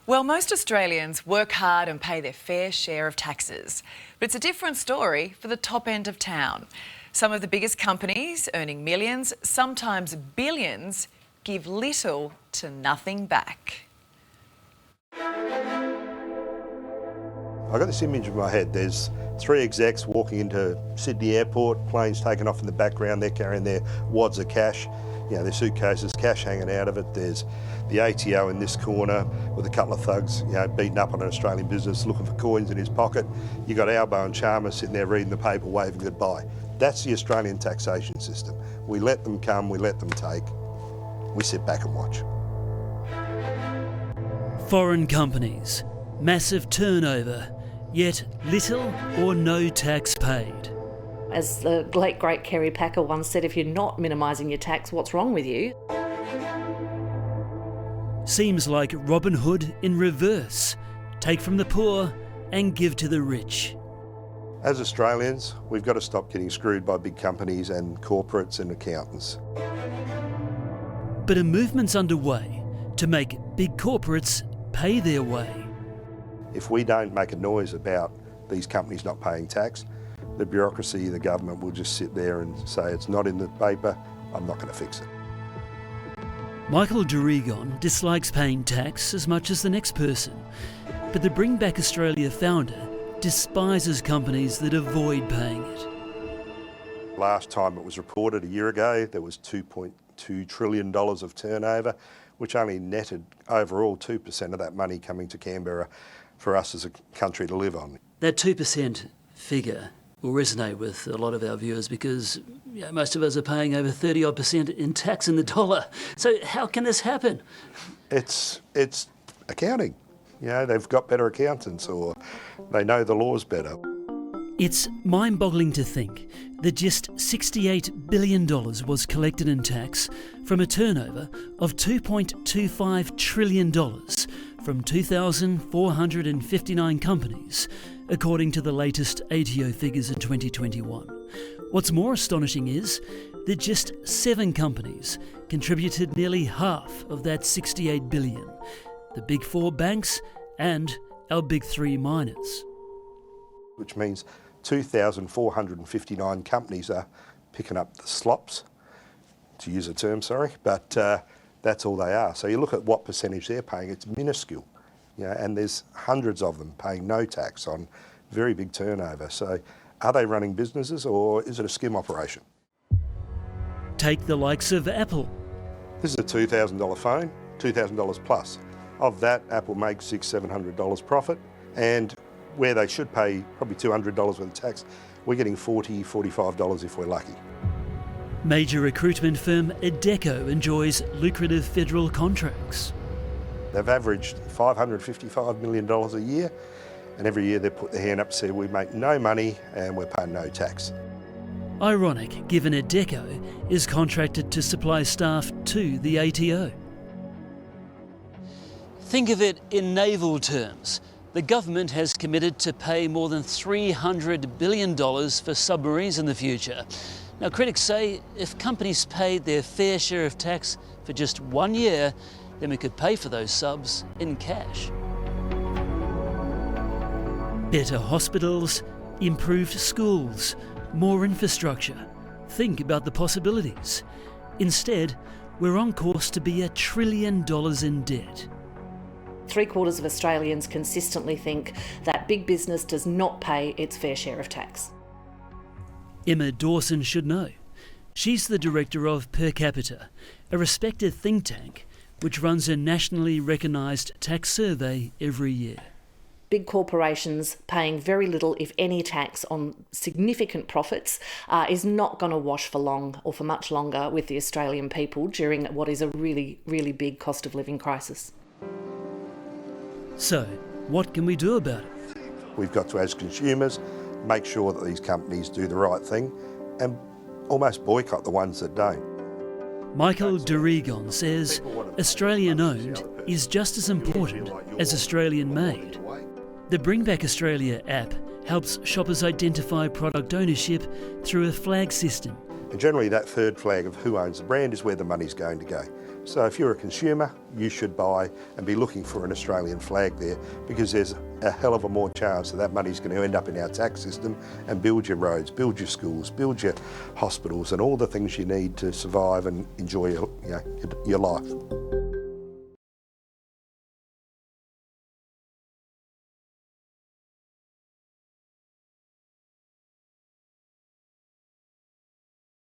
Well, most Australians work hard and pay their fair share of taxes. But it's a different story for the top end of town. Some of the biggest companies, earning millions, sometimes billions, give little to nothing back. I got this image in my head. There's 3 execs walking into Sydney Airport, planes taken off in the background, they're carrying their wads of cash, their suitcases, cash hanging out of it. There's the ATO in this corner with a couple of thugs, beating up on an Australian business, looking for coins in his pocket. You got Albo and Chalmers sitting there reading the paper, waving goodbye. That's the Australian taxation system. We let them come, we let them take. We sit back and watch. Foreign companies, massive turnover, yet little or no tax paid. As the late great Kerry Packer once said, if you're not minimising your tax, what's wrong with you? Seems like Robin Hood in reverse. Take from the poor and give to the rich. As Australians, we've got to stop getting screwed by big companies and corporates and accountants. But a movement's underway to make big corporates pay their way. If we don't make a noise about these companies not paying tax, the bureaucracy, the government will just sit there and say it's not in the paper, I'm not going to fix it. Michael Dorigon dislikes paying tax as much as the next person, but the Bring Back Australia founder despises companies that avoid paying it. Last time it was reported a year ago, there was $2.2 trillion of turnover, which only netted overall 2% of that money coming to Canberra for us as a country to live on. That 2% figure will resonate with a lot of our viewers because most of us are paying over 30% in tax in the dollar. So how can this happen? It's accounting. They've got better accountants or they know the laws better. It's mind-boggling to think that just $68 billion was collected in tax from a turnover of $2.25 trillion from 2,459 companies, according to the latest ATO figures in 2021. What's more astonishing is that just 7 companies contributed nearly half of that $68 billion. The big 4 banks and our big 3 miners. Which means 2,459 companies are picking up the slops, to use a term, but that's all they are. So you look at what percentage they're paying, it's minuscule. And there's hundreds of them paying no tax on very big turnover. So are they running businesses or is it a skim operation? Take the likes of Apple. This is a $2,000 phone, $2,000 plus. Of that, Apple makes $600-700 profit, and where they should pay probably $200 worth of tax, we're getting $40-45 if we're lucky. Major recruitment firm Adecco enjoys lucrative federal contracts. They've averaged $555 million a year, and every year they put their hand up and say, we make no money and we're paying no tax. Ironic, given Adecco is contracted to supply staff to the ATO. Think of it in naval terms. The government has committed to pay more than $300 billion for submarines in the future. Now, critics say if companies paid their fair share of tax for just 1 year, then we could pay for those subs in cash. Better hospitals, improved schools, more infrastructure. Think about the possibilities. Instead, we're on course to be $1 trillion in debt. 3/4 of Australians consistently think that big business does not pay its fair share of tax. Emma Dawson should know. She's the director of Per Capita, a respected think tank which runs a nationally recognised tax survey every year. Big corporations paying very little, if any, tax on significant profits is not going to wash for long or for much longer with the Australian people during what is a really, really big cost of living crisis. So, what can we do about it? We've got to, as consumers, make sure that these companies do the right thing and almost boycott the ones that don't. Michael Dorigon says Australian-owned is just as important as Australian-made. The Bring Back Australia app helps shoppers identify product ownership through a flag system. And generally that third flag of who owns the brand is where the money's going to go. So if you're a consumer, you should buy and be looking for an Australian flag there, because there's a hell of a more chance that money's going to end up in our tax system and build your roads, build your schools, build your hospitals and all the things you need to survive and enjoy your life.